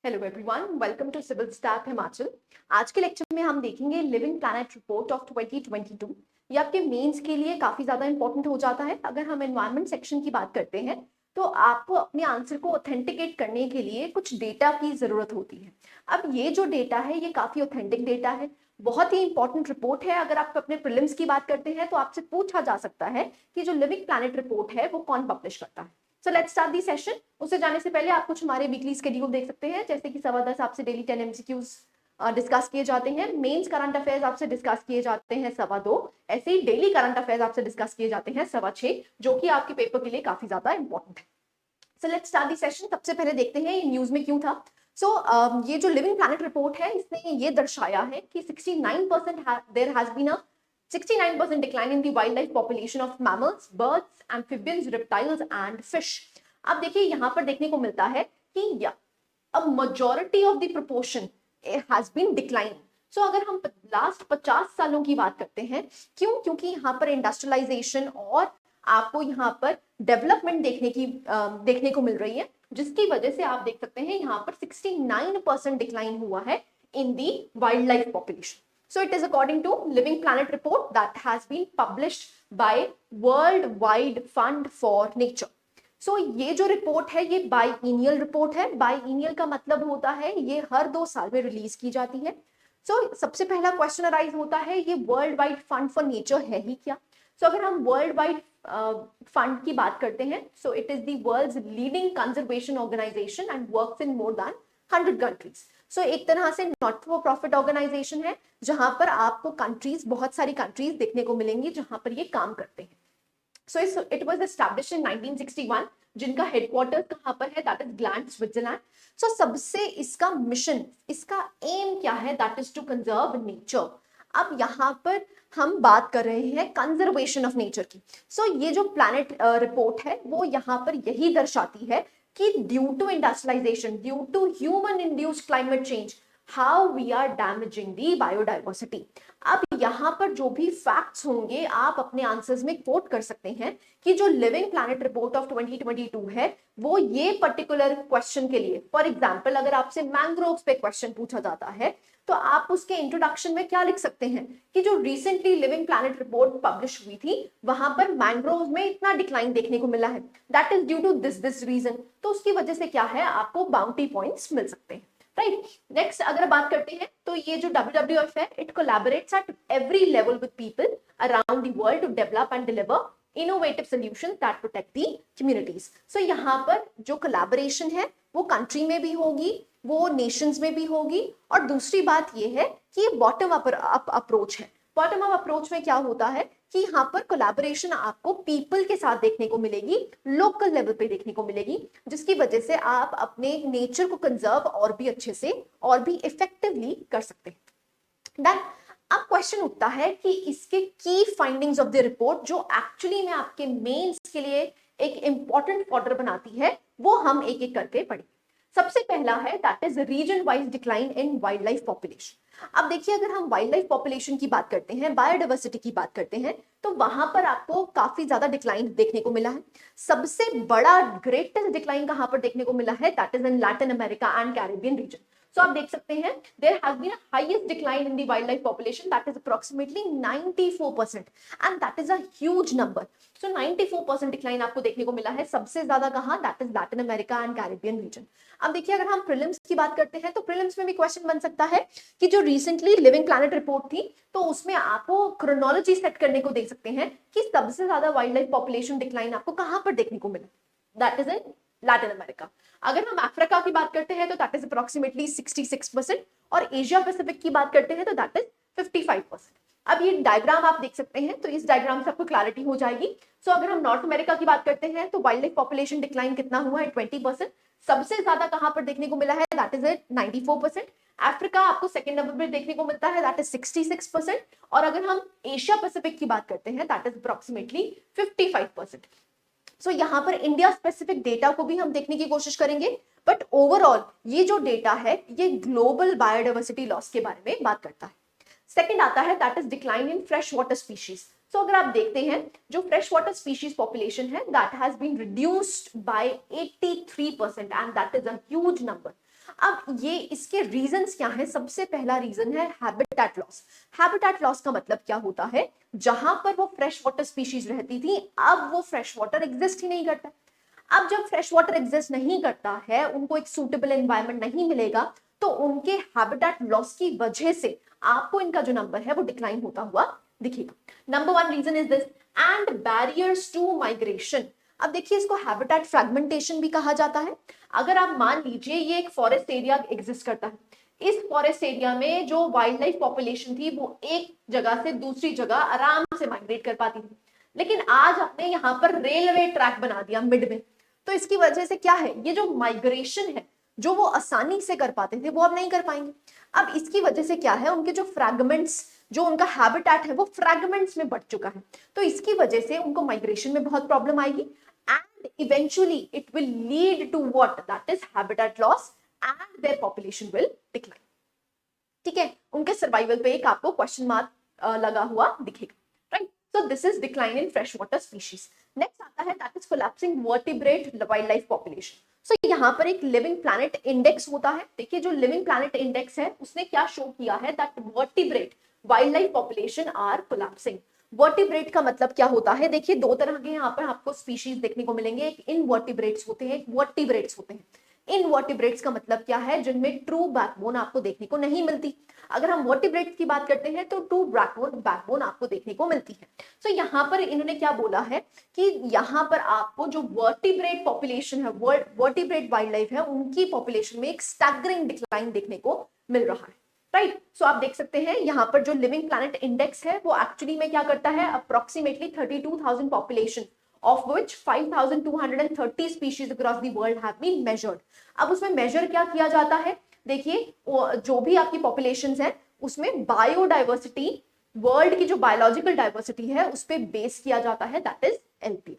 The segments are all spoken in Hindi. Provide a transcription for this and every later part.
Hello everyone, welcome to civil staff Himachal. आज के लेक्चर में हम देखेंगे लिविंग प्लैनेट रिपोर्ट ऑफ 2022। ये आपके मेंस के लिए काफी ज्यादा इंपॉर्टेंट हो जाता है। अगर हम एनवायरनमेंट सेक्शन की बात करते हैं तो आपको अपने आंसर को ऑथेंटिकेट करने के लिए कुछ डेटा की जरूरत होती है। अब ये जो डेटा है ये काफी ऑथेंटिक डेटा है, बहुत ही इंपॉर्टेंट रिपोर्ट है। अगर आप अपने प्रीलिम्स की बात करते हैं तो आपसे पूछा जा सकता है कि जो लिविंग प्लैनेट रिपोर्ट है वो कौन पब्लिश करता है। So let's start the session. उससे जाने से पहले आप कुछ हमारे वीकली स्केड्यूल देख सकते हैं, जैसे कि 10:15 आपसे डेली 10 एमसीक्यूज डिस्कस किए जाते हैं। मेंस करंट अफेयर्स आपसे डिस्कस किए जाते हैं 2:15। ऐसे ही डेली करंट अफेयर्स आपसे डिस्कस किए जाते हैं 6:15, जो कि आपके पेपर के लिए काफी ज्यादा इंपॉर्टेंट है। So let's start the session. सबसे पहले देखते हैं ये न्यूज में क्यों था। ये जो लिविंग प्लैनेट रिपोर्ट है इसने ये दर्शाया है कि 69% there has been a 69% decline in the wildlife population of mammals, birds, amphibians, reptiles and fish। अब देखिए यहाँ पर देखने को मिलता है कि a majority of the proportion has been declining। सो अगर हम लास्ट 50 सालों की बात करते हैं, क्यों? क्योंकि यहाँ पर इंडस्ट्रियलाइजेशन और आपको यहाँ पर डेवलपमेंट देखने को मिल रही है, जिसकी वजह से आप देख सकते हैं यहाँ पर 69% डिक्लाइन हुआ है in the wild life population. So it is according to Living Planet report that has been published by Worldwide Fund for Nature। So ये जो रिपोर्ट है ये बाईनियल रिपोर्ट है। बाईनियल का मतलब होता है ये हर 2 साल में रिलीज की जाती है। सबसे पहला क्वेश्चन अराइज होता है ये world wide fund for nature है ही क्या। अगर हम वर्ल्ड वाइड फंड की बात करते हैं, so it is the world's leading conservation organisation and works in more than 100 countries. एक तरह से नॉट फॉर प्रॉफिट ऑर्गेनाइजेशन है, जहां पर आपको बहुत सारी कंट्रीज देखने को मिलेंगी जहां पर ये काम करते हैं। इट वाज एस्टैब्लिश्ड इन 1961, जिनका हेडक्वार्टर कहां पर है, दैट इज ग्लैंड, स्विट्जरलैंड। सबसे इसका मिशन, इसका एम क्या है, that is to conserve nature. अब यहाँ पर हम बात कर रहे हैं कंजर्वेशन ऑफ नेचर की। ये जो प्लैनेट रिपोर्ट है वो यहाँ पर यही दर्शाती है कि due to industrialisation, due to human induced climate change, how we are damaging the biodiversity. अब यहाँ पर जो भी फैक्ट्स होंगे आप अपने आंसर्स में कोट कर सकते हैं कि जो लिविंग प्लैनेट रिपोर्ट ऑफ 2022 है वो ये पर्टिकुलर क्वेश्चन के लिए, फॉर एग्जांपल अगर आपसे मैंग्रोव्स पे क्वेश्चन पूछा जाता है तो आप उसके इंट्रोडक्शन में क्या लिख सकते हैं कि जो recently living planet report publish हुई थी वहां पर मैंग्रोव्स में इतना डिक्लाइन देखने को मिला है, that is due to this reason. तो उसकी वजह से क्या है, आपको बाउंटी पॉइंट्स मिल सकते हैं, राइट। नेक्स्ट अगर बात करते हैं तो ये जो WWF है, it collaborates at every level with people around the world to develop and deliver innovative solutions that protect the communities. यहाँ पर जो कोलैबोरेशन है वो कंट्री में भी होगी, वो नेशंस में भी होगी, और दूसरी बात ये है कि ये बॉटम अप अप्रोच है। बॉटम अप अप्रोच में क्या होता है कि यहाँ पर कोलैबोरेशन आपको पीपल के साथ देखने को मिलेगी, लोकल लेवल पे देखने को मिलेगी, जिसकी वजह से आप अपने नेचर को कंजर्व और भी अच्छे से और भी इफेक्टिवली कर सकते हैं। देन अब क्वेश्चन उठता है कि इसके की फाइंडिंग्स ऑफ द रिपोर्ट जो एक्चुअली में आपके मेंस के लिए एक इंपॉर्टेंट फॉर्डर बनाती है, वो हम एक एक करके पढ़ेंगे। सबसे पहला है that is region wise decline in wild life population. अब देखिए अगर हम वाइल्ड लाइफ पॉपुलेशन की बात करते हैं, बायोडाइवर्सिटी की बात करते हैं, तो वहां पर आपको काफी ज्यादा डिक्लाइन देखने को मिला है। सबसे बड़ा ग्रेटेस्ट डिक्लाइन कहां पर देखने को मिला है, that is in Latin America and Caribbean region. आप देख सकते हैं there has been a highest decline in the wild life population, that is approximately 94% and that is a huge number. 94% decline आपको देखने को मिला है। सबसे ज्यादा कहां, that is Latin America and Caribbean region. अब देखिए अगर हम प्रीलिम्स की बात करते हैं तो प्रीलिम्स में भी क्वेश्चन बन सकता है कि जो रिसेंटली लिविंग प्लैनेट रिपोर्ट थी तो उसमें आपको क्रोनोलॉजी सेट करने को देख सकते हैं कि सबसे ज्यादा वाइल्ड लाइफ पॉपुलेशन डिक्लाइन आपको कहां पर देखने को मिला, that is in Latin America. अगर हम अफ्रीका की बात करते हैं तो दैट इज अप्रोक्सीमेटली 66%, और एशिया पैसिफिक की बात करते हैं तो दैट इज 55%। अब ये डायग्राम आप देख सकते हैं, तो इस डायग्राम से आपको क्लैरिटी हो जाएगी। अगर हम नॉर्थ अमेरिका की बात करते हैं तो वाइल्ड लाइफ पॉपुलेशन डिक्लाइन कितना हुआ है, 20%। सबसे ज्यादा कहां पर देखने को मिला है, दैट इज 94%। अफ्रीका आपको सेकंड नंबर पर देखने को मिलता है, दैट इज 66%, और अगर हम एशिया पैसिफिक की बात करते हैं दैट इज अप्रोक्सीमेटली 55%। यहाँ पर इंडिया स्पेसिफिक डेटा को भी हम देखने की कोशिश करेंगे, बट ओवरऑल ये जो डेटा है ये ग्लोबल बायोडाइवर्सिटी लॉस के बारे में बात करता है। सेकंड आता है that is decline in fresh water species. अगर आप देखते हैं जो फ्रेश वाटर स्पीशीज पॉपुलेशन है that has been reduced by 83% and that is a huge number. अब ये इसके रीजंस क्या है? सबसे पहला रीजन है हैबिटेट लॉस। हैबिटेट लॉस का मतलब क्या होता है? जहां पर वो फ्रेश वाटर स्पीशीज रहती थी, अब वो फ्रेश वाटर एग्जिस्ट ही नहीं करता। अब जब फ्रेश वाटर एग्जिस्ट नहीं करता है, उनको एक सूटेबल एनवायरनमेंट नहीं मिलेगा, तो उनके हैबिटेट लॉस की वजह से आपको इनका जो नंबर है वो डिक्लाइन होता हुआ दिखेगा। Number one reason is this and barriers to migration. अब देखिए, इसको हैबिटेट फ्रैगमेंटेशन भी कहा जाता है। अगर आप मान लीजिए ये एक फॉरेस्ट एरिया एग्जिस्ट करता है, इस फॉरेस्ट एरिया में जो वाइल्ड लाइफ पॉपुलेशन थी वो एक जगह से दूसरी जगह आराम से माइग्रेट कर पाती थी, लेकिन आज आपने यहाँ पर रेलवे ट्रैक बना दिया मिड में, तो इसकी वजह से क्या है, ये जो माइग्रेशन है जो वो आसानी से कर पाते थे वो अब नहीं कर पाएंगे। अब इसकी वजह से क्या है, उनके जो फ्रैगमेंट्स, जो उनका हैबिटेट है वो फ्रैगमेंट्स में बढ़ चुका है, तो इसकी वजह से उनको माइग्रेशन में बहुत प्रॉब्लम आएगी and eventually it will lead to what, that is habitat loss and their population will decline. ठीक है, उनके सर्वाइवल पे एक आपको क्वेश्चन मार्क लगा हुआ दिखेगा, right? So this is decline in fresh water species. Next आता है that is collapsing vertebrate wild life population. So यहाँ पर एक लिविंग प्लैनेट इंडेक्स होता है। देखिए, जो लिविंग प्लैनेट इंडेक्स है उसने क्या शो किया है, that vertebrate wild life population are collapsing. Vertebrate का मतलब क्या होता है? देखिए, दो तरह के यहाँ पर आपको स्पीशीज देखने को मिलेंगे, एक इनवर्टिब्रेट्स होते हैं, एक वर्टिब्रेट्स होते हैं। इनवर्टिब्रेट्स का मतलब क्या है? जिनमें ट्रू बैकबोन आपको देखने को नहीं मिलती। अगर हम वर्टिब्रेट्स की बात करते हैं तो ट्रू बैकबोन आपको देखने को मिलती है। सो यहाँ पर इन्होंने क्या बोला है कि यहाँ पर आपको जो वर्टिब्रेट पॉपुलेशन है, वर्टिब्रेट वाइल्ड लाइफ है, उनकी पॉपुलेशन में एक स्टैगरिंग डिक्लाइन देखने को मिल रहा है, राइट? सो आप देख सकते हैं यहाँ पर जो लिविंग प्लैनेट इंडेक्स है वो एक्चुअली में क्या करता है, approximately 32,000 population of which 5,230 species across the world have been measured। अब उसमें मेजर क्या किया जाता है? देखिए, जो भी आपकी पॉपुलेशंस है उसमें बायोडाइवर्सिटी, वर्ल्ड की जो बायोलॉजिकल डाइवर्सिटी है उस पर बेस किया जाता है, दैट इज एलपी।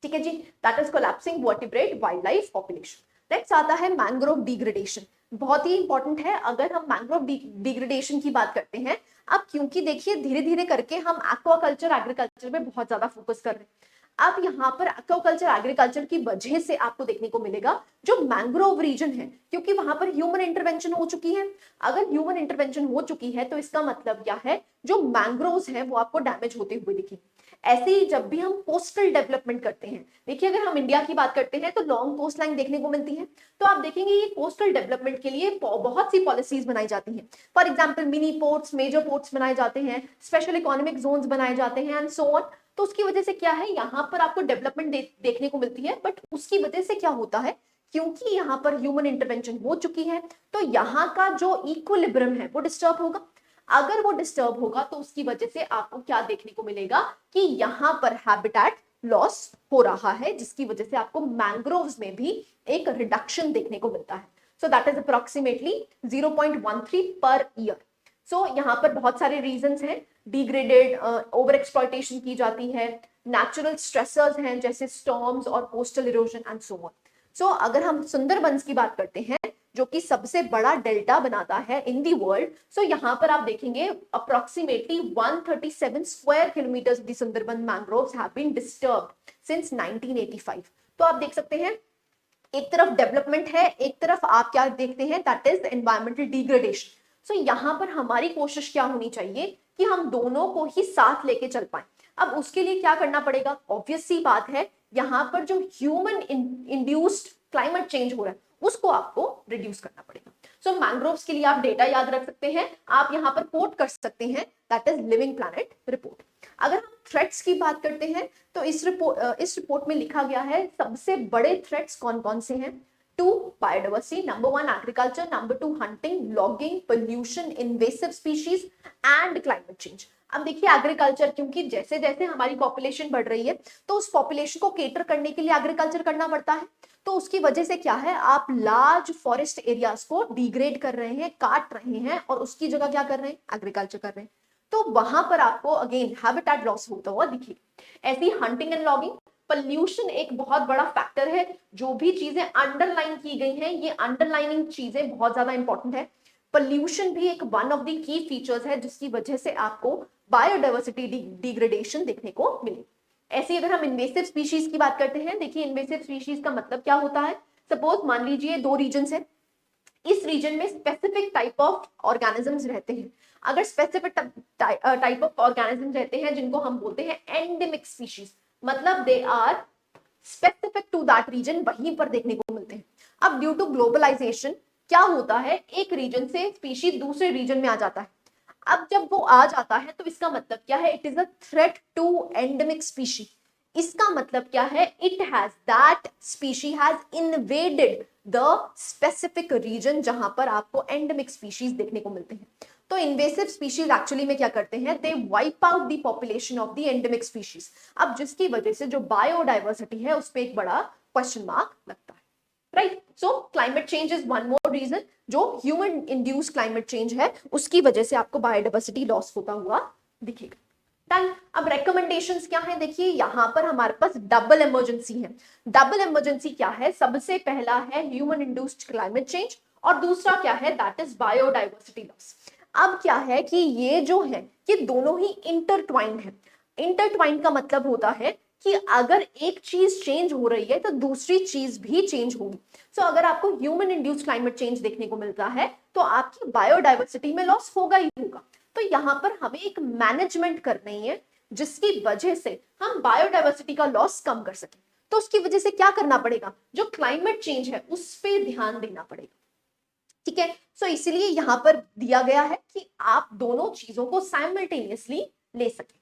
ठीक है जी, that is collapsing vertebrate wild life population. Next आता है मैंग्रोव डिग्रेडेशन। बहुत ही इंपॉर्टेंट है अगर हम मैंग्रोव डिग्रेडेशन की बात करते हैं। अब क्योंकि देखिए धीरे धीरे करके हम एक्वाकल्चर एग्रीकल्चर पे बहुत ज्यादा फोकस कर रहे हैं, अब यहाँ पर एक्वाकल्चर एग्रीकल्चर की वजह से आपको देखने को मिलेगा जो मैंग्रोव रीजन है, क्योंकि वहां पर ह्यूमन इंटरवेंशन हो चुकी है। अगर ह्यूमन इंटरवेंशन हो चुकी है तो इसका मतलब क्या है, जो मैंग्रोव्स है वो आपको डैमेज होते हुए दिखेंगे। ऐसे ही जब भी हम कोस्टल डेवलपमेंट करते हैं, देखिए अगर हम इंडिया की बात करते हैं तो लॉन्ग कोस्ट लाइन देखने को मिलती है, तो आप देखेंगे ये कोस्टल डेवलपमेंट के लिए बहुत सी पॉलिसीज बनाई जाती हैं। For example mini ports, major ports बनाए जाते हैं, स्पेशल इकोनॉमिक जोन्स बनाए जाते हैं एंड सो ऑन। तो उसकी वजह से क्या है, यहाँ पर आपको डेवलपमेंट देखने को मिलती है, बट उसकी वजह से क्या होता है, क्योंकि यहाँ पर ह्यूमन इंटरवेंशन हो चुकी है तो यहाँ का जो इक्विलिब्रियम है वो डिस्टर्ब होगा। अगर वो डिस्टर्ब होगा तो उसकी वजह से आपको क्या देखने को मिलेगा कि यहाँ पर हैबिटेट लॉस हो रहा है, जिसकी वजह से आपको मैंग्रोव्स में भी एक रिडक्शन देखने को मिलता है। So that is approximately 0.13 per year. सो यहाँ पर बहुत सारे रीजंस हैं, डिग्रेडेड ओवर एक्सप्लॉयटेशन की जाती है, नेचुरल स्ट्रेसर्स हैं जैसे स्टॉर्म्स और coastal erosion and so on. So अगर हम सुंदरबंस की बात करते हैं जो कि सबसे बड़ा डेल्टा बनाता है इन दी वर्ल्ड, सो यहाँ पर आप देखेंगे approximately 137 square kilometres of the Sundarban mangroves have been disturbed since 1985। तो आप देख सकते हैं एक तरफ डेवलपमेंट है, एक तरफ आप क्या देखते हैं, दैट इज एनवायरमेंटल डिग्रेडेशन। सो यहाँ पर हमारी कोशिश क्या होनी चाहिए कि हम दोनों को ही साथ लेके चल पाए। अब उसके लिए क्या करना पड़ेगा, ऑब्वियस सी बात है, यहाँ पर जो ह्यूमन इंड्यूस्ड क्लाइमेट चेंज हो रहा है उसको आपको रिड्यूस करना पड़ेगा। सो मैंग्रोव्स के लिए आप डेटा याद रख सकते हैं, आप यहाँ पर कोट कर सकते हैं, that is living planet report. अगर हम थ्रेट्स की बात करते हैं तो इस रिपोर्ट में लिखा गया है सबसे बड़े थ्रेट्स कौन कौन से हैं। 2 biodiversity, number 1 agriculture, number 2 hunting, logging, pollution, invasive species and climate change. अब देखिए एग्रीकल्चर, क्योंकि जैसे जैसे हमारी पॉपुलेशन बढ़ रही है तो उस पॉपुलेशन को केटर करने के लिए एग्रीकल्चर करना पड़ता है, तो उसकी वजह से क्या है, आप लार्ज फॉरेस्ट एरियाज को डिग्रेड कर रहे हैं, काट रहे हैं और उसकी जगह क्या कर रहे हैं, एग्रीकल्चर कर रहे हैं। तो वहां पर आपको अगेन हैबिटेट लॉस होता हुआ दिखेगा। ऐसी हंटिंग एंड लॉगिंग, पोल्यूशन एक बहुत बड़ा फैक्टर है। जो भी चीजें अंडरलाइन की गई हैं, ये अंडरलाइनिंग चीजें बहुत ज्यादा इंपॉर्टेंट है। पोल्यूशन भी एक one of the key features है जिसकी वजह से आपको बायोडाइवर्सिटी डिग्रेडेशन देखने को मिले। ऐसे अगर हम इन्वेसिव स्पीशीज की बात करते हैं, देखिए इन्वेसिव स्पीशीज का मतलब क्या होता है, सपोज मान लीजिए 2 रीजन्स है, इस रीजन में स्पेसिफिक टाइप ऑफ ऑर्गेनिजम्स रहते हैं। अगर स्पेसिफिक टाइप ऑफ ऑर्गेनिज्म रहते हैं जिनको हम बोलते हैं एंडेमिक स्पीशीज, मतलब they are specific to that region, वहीं पर देखने को मिलते हैं। अब ड्यू टू ग्लोबलाइजेशन क्या होता है, एक रीजन से स्पीशीज दूसरे रीजन में आ जाता है। अब जब वो आ जाता है तो इसका मतलब क्या है, it is a threat to endemic species. इसका मतलब क्या है, it has that species has invaded the specific region जहां पर आपको एंडेमिक स्पीशीज देखने को मिलते हैं। तो इन्वेसिव स्पीशीज एक्चुअली में क्या करते हैं, they wipe out the population of the endemic species. अब जिसकी वजह से जो बायोडाइवर्सिटी है उस पर एक बड़ा क्वेश्चन मार्क लगता है, right. So climate change is one more reason, जो ह्यूमन इंड्यूस क्लाइमेट चेंज है उसकी वजह से आपको बायोडाइवर्सिटी लॉस होता हुआ दिखेगा। डन। अब रेकमेंडेशंस क्या है, देखिए यहां पर हमारे पास डबल इमरजेंसी है। डबल इमरजेंसी क्या है, सबसे पहला है ह्यूमन इंड्यूस्ड क्लाइमेट चेंज और दूसरा क्या है, दैट इज बायोडाइवर्सिटी लॉस। अब क्या है कि ये जो है ये दोनों ही इंटरट्वाइंड है। इंटरट्वाइंड का मतलब होता है कि अगर एक चीज चेंज हो रही है तो दूसरी चीज भी चेंज होगी। सो अगर आपको ह्यूमन इंड्यूस्ड क्लाइमेट चेंज देखने को मिलता है तो आपकी बायोडाइवर्सिटी में लॉस होगा ही होगा। तो यहाँ पर हमें एक मैनेजमेंट करनी है जिसकी वजह से हम बायोडाइवर्सिटी का लॉस कम कर सकें। तो उसकी वजह से क्या करना पड़ेगा, जो क्लाइमेट चेंज है उस पर ध्यान देना पड़ेगा, ठीक है। सो इसीलिए यहां पर दिया गया है कि आप दोनों चीजों को साइमल्टेनियसली ले सके।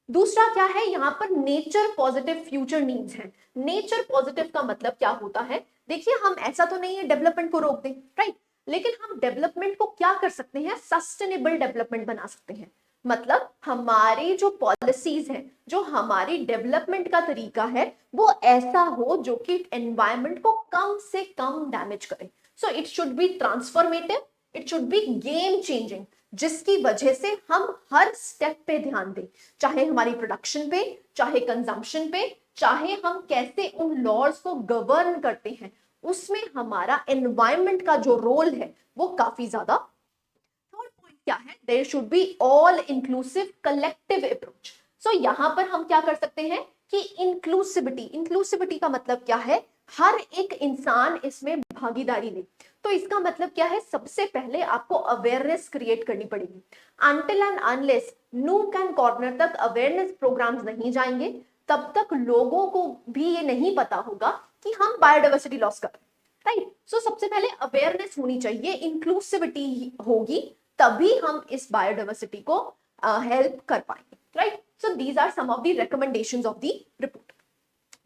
दूसरा क्या है, यहाँ पर नेचर पॉजिटिव फ्यूचर नीड्स है। नेचर पॉजिटिव का मतलब क्या होता है, देखिए हम ऐसा तो नहीं है डेवलपमेंट को रोक दें, राइट, लेकिन हम डेवलपमेंट को क्या कर सकते हैं, सस्टेनेबल डेवलपमेंट बना सकते हैं। मतलब हमारी जो पॉलिसीज है, जो हमारी डेवलपमेंट का तरीका है वो ऐसा हो जो कि एनवायरमेंट को कम से कम डैमेज करे। So it should be transformative, it should be game changing, जिसकी वजह से हम हर स्टेप पे ध्यान दें, चाहे हमारी प्रोडक्शन पे, चाहे कंजम्पशन पे, चाहे हम कैसे उन लॉज को गवर्न करते हैं, उसमें हमारा एनवायरमेंट का जो रोल है वो काफी ज्यादा। थर्ड पॉइंट क्या है, there should be all inclusive collective approach. So यहां पर हम क्या कर सकते हैं कि इंक्लूसिविटी, इंक्लूसिविटी का मतलब क्या है, हर एक इंसान इसमें भागीदारी ले। तो इसका मतलब क्या है, सबसे पहले आपको अवेयरनेस क्रिएट करनी पड़ेगी। Until and unless nook and corner तक अवेयरनेस प्रोग्राम्स नहीं जाएंगे तब तक लोगों को भी ये नहीं पता होगा कि हम बायोडाइवर्सिटी लॉस कर रहे हैं, राइट। सो सबसे पहले अवेयरनेस होनी चाहिए, इंक्लूसिविटी होगी तभी हम इस बायोडाइवर्सिटी को हेल्प कर पाएंगे, right. So these are some of the recommendations of the report.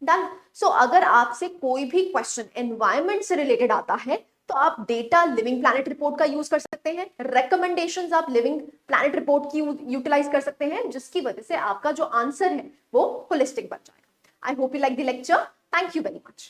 Done. So अगर आपसे कोई भी क्वेश्चन एनवायरमेंट से रिलेटेड आता है तो आप डेटा लिविंग प्लैनेट रिपोर्ट का यूज कर सकते हैं, रिकमेंडेशंस आप लिविंग प्लैनेट रिपोर्ट की यूटिलाइज कर सकते हैं, जिसकी वजह से आपका जो आंसर है वो होलिस्टिक बन जाएगा। I hope you like the lecture. Thank you very much.